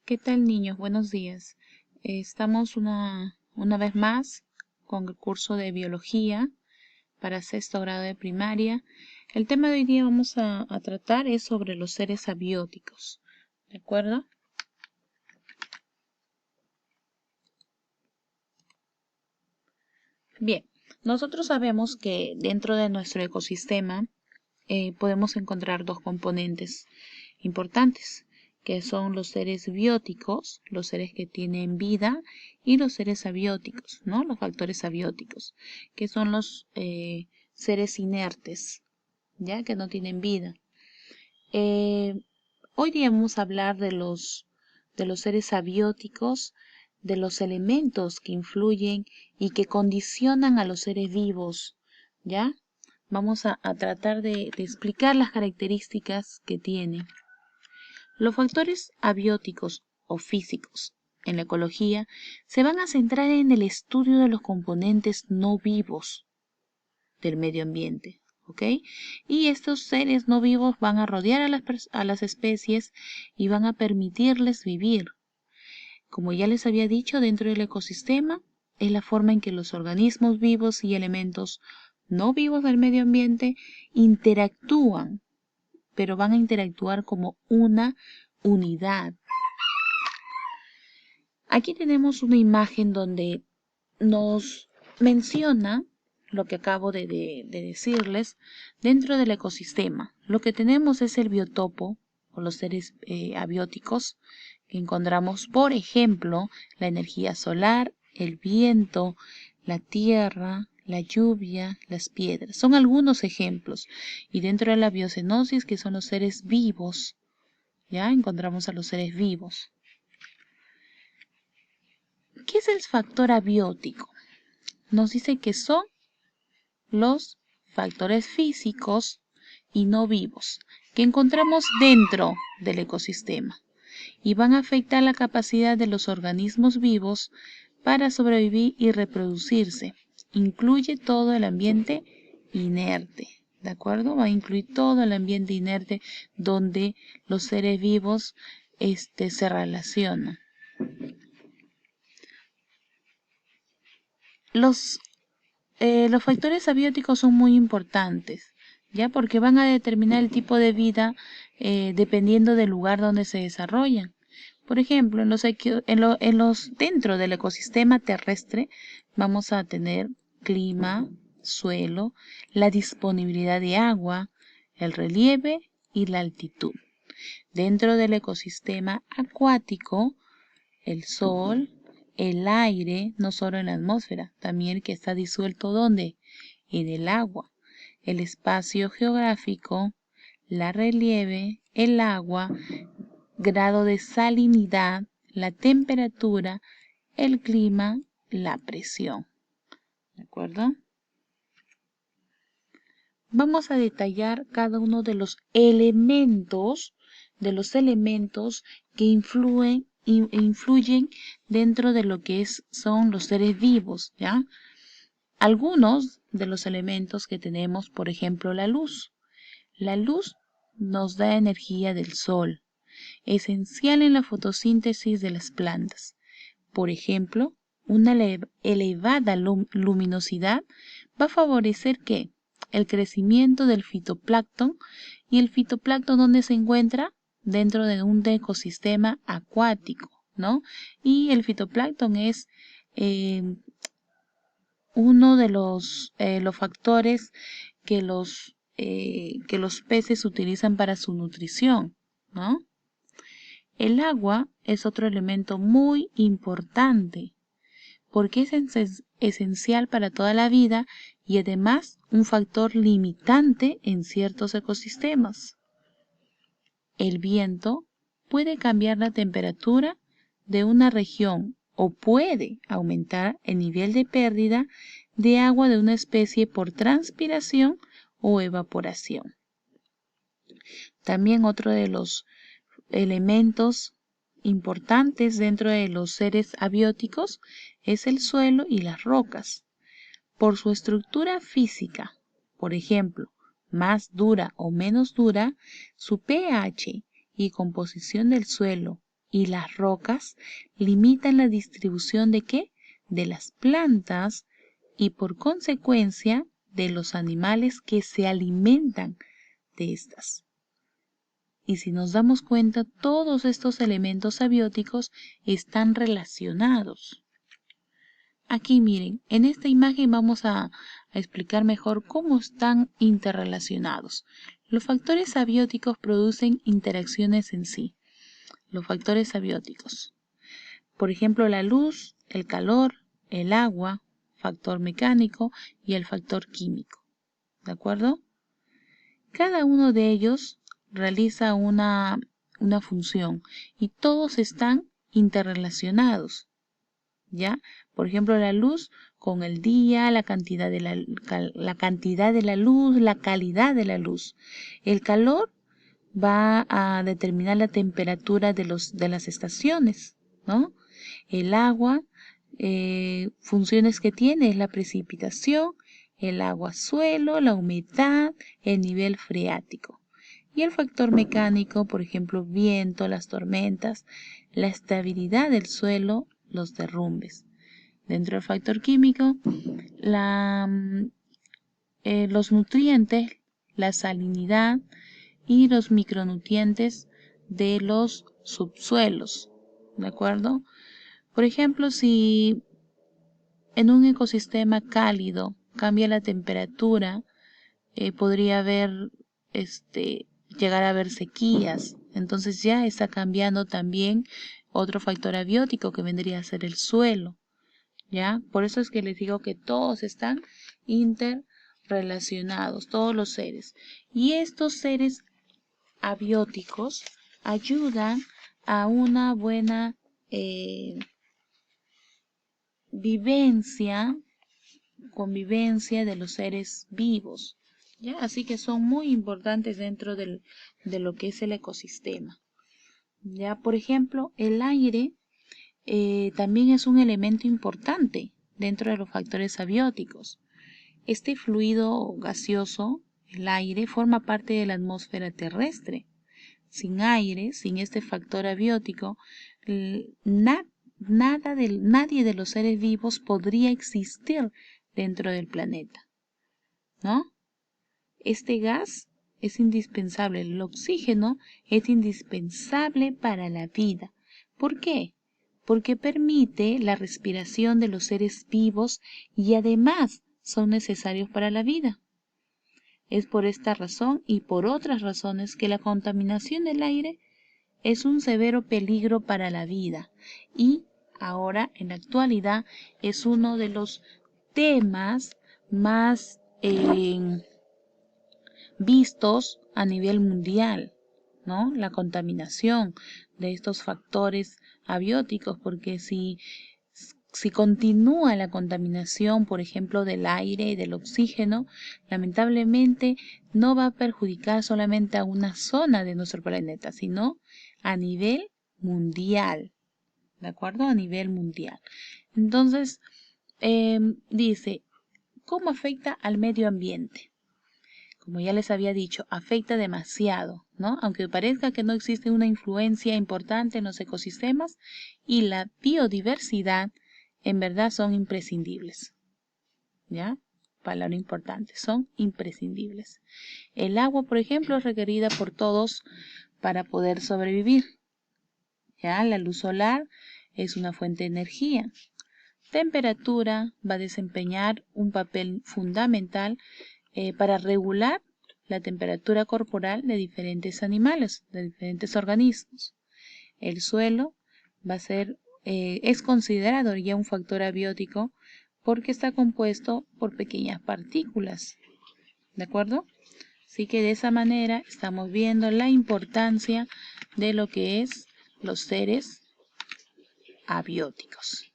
¿Qué tal, niños? Buenos días. Estamos una vez más con el curso de biología para sexto grado de primaria. El tema de hoy día vamos a tratar es sobre los seres abióticos, ¿de acuerdo? Bien, nosotros sabemos que dentro de nuestro ecosistema podemos encontrar dos componentes importantes, que son los seres bióticos, los seres que tienen vida, y los seres abióticos, ¿no? Los factores abióticos, que son los seres inertes, ya que no tienen vida. Hoy día vamos a hablar de los seres abióticos, de los elementos que influyen y que condicionan a los seres vivos, ¿ya? Vamos a tratar de explicar las características que tienen. Los factores abióticos o físicos en la ecología se van a centrar en el estudio de los componentes no vivos del medio ambiente, ¿ok? Y estos seres no vivos van a rodear a las especies y van a permitirles vivir. Como ya les había dicho, dentro del ecosistema es la forma en que los organismos vivos y elementos no vivos del medio ambiente interactúan, pero van a interactuar como una unidad. Aquí tenemos una imagen donde nos menciona lo que acabo de decirles dentro del ecosistema. Lo que tenemos es el biotopo o los seres abióticos que encontramos, por ejemplo, la energía solar, el viento, la tierra, la lluvia, las piedras. Son algunos ejemplos. Y dentro de la biocenosis, que son los seres vivos, ya encontramos a los seres vivos. ¿Qué es el factor abiótico? Nos dice que son los factores físicos y no vivos que encontramos dentro del ecosistema y van a afectar la capacidad de los organismos vivos para sobrevivir y reproducirse. Incluye todo el ambiente inerte, ¿de acuerdo? Va a incluir todo el ambiente inerte donde los seres vivos se relacionan. Los factores abióticos son muy importantes, ¿ya? Porque van a determinar el tipo de vida dependiendo del lugar donde se desarrollan. Por ejemplo, dentro del ecosistema terrestre vamos a tener clima, suelo, la disponibilidad de agua, el relieve y la altitud. Dentro del ecosistema acuático, el sol, el aire, no solo en la atmósfera, también que está disuelto ¿dónde? En el agua, el espacio geográfico, la relieve, el agua, grado de salinidad, la temperatura, el clima, la presión. ¿De acuerdo? Vamos a detallar cada uno de los elementos que influyen dentro de lo que son los seres vivos, ¿ya? Algunos de los elementos que tenemos, por ejemplo, la luz. La luz nos da energía del sol, esencial en la fotosíntesis de las plantas. Por ejemplo, una elevada luminosidad va a favorecer ¿qué? El crecimiento del fitoplancton. ¿Y el fitoplancton dónde se encuentra? Dentro de un ecosistema acuático, ¿no? Y el fitoplancton es uno de los factores que los peces utilizan para su nutrición, ¿no? El agua es otro elemento muy importante porque es esencial para toda la vida y además un factor limitante en ciertos ecosistemas. El viento puede cambiar la temperatura de una región o puede aumentar el nivel de pérdida de agua de una especie por transpiración o evaporación. También otro de los elementos importantes dentro de los seres abióticos es el suelo y las rocas. Por su estructura física, por ejemplo, más dura o menos dura, su pH y composición del suelo y las rocas limitan la distribución ¿de qué? De las plantas y por consecuencia de los animales que se alimentan de estas. Y si nos damos cuenta, todos estos elementos abióticos están relacionados. Aquí miren, en esta imagen vamos a explicar mejor cómo están interrelacionados. Los factores abióticos producen interacciones en sí. Los factores abióticos. Por ejemplo, la luz, el calor, el agua, factor mecánico y el factor químico. ¿De acuerdo? Cada uno de ellos realiza una función y todos están interrelacionados. ¿Ya? Por ejemplo, la luz con el día, la cantidad de la luz, la calidad de la luz. El calor va a determinar la temperatura de las estaciones, ¿no? El agua, funciones que tiene es la precipitación, el agua suelo, la humedad, el nivel freático. Y el factor mecánico, por ejemplo, viento, las tormentas, la estabilidad del suelo, los derrumbes. Dentro del factor químico, los nutrientes, la salinidad y los micronutrientes de los subsuelos. ¿De acuerdo? Por ejemplo, si en un ecosistema cálido cambia la temperatura, podría llegar a haber sequías. Entonces ya está cambiando también otro factor abiótico que vendría a ser el suelo. ¿Ya? Por eso es que les digo que todos están interrelacionados, todos los seres. Y estos seres abióticos ayudan a una buena convivencia de los seres vivos. ¿Ya? Así que son muy importantes dentro de lo que es el ecosistema. ¿Ya? Por ejemplo, el aire también es un elemento importante dentro de los factores abióticos. Este fluido gaseoso, el aire, forma parte de la atmósfera terrestre. Sin aire, sin este factor abiótico, nadie de los seres vivos podría existir dentro del planeta, ¿no? Este gas es indispensable, el oxígeno es indispensable para la vida. ¿Por qué? Porque permite la respiración de los seres vivos y además son necesarios para la vida. Es por esta razón y por otras razones que la contaminación del aire es un severo peligro para la vida y ahora en la actualidad es uno de los temas más vistos a nivel mundial, ¿no? La contaminación de estos factores abióticos, porque si continúa la contaminación, por ejemplo, del aire y del oxígeno, lamentablemente no va a perjudicar solamente a una zona de nuestro planeta, sino a nivel mundial, ¿de acuerdo? A nivel mundial. Entonces, dice, ¿cómo afecta al medio ambiente? Como ya les había dicho, afecta demasiado, ¿no? Aunque parezca que no existe una influencia importante en los ecosistemas y la biodiversidad, en verdad son imprescindibles. ¿Ya? Palabra importante, son imprescindibles. El agua, por ejemplo, es requerida por todos para poder sobrevivir. ¿Ya? La luz solar es una fuente de energía. Temperatura va a desempeñar un papel fundamental para regular la temperatura corporal de diferentes animales, de diferentes organismos. El suelo va a ser, es considerado ya un factor abiótico porque está compuesto por pequeñas partículas. ¿De acuerdo? Así que de esa manera estamos viendo la importancia de lo que es los seres abióticos.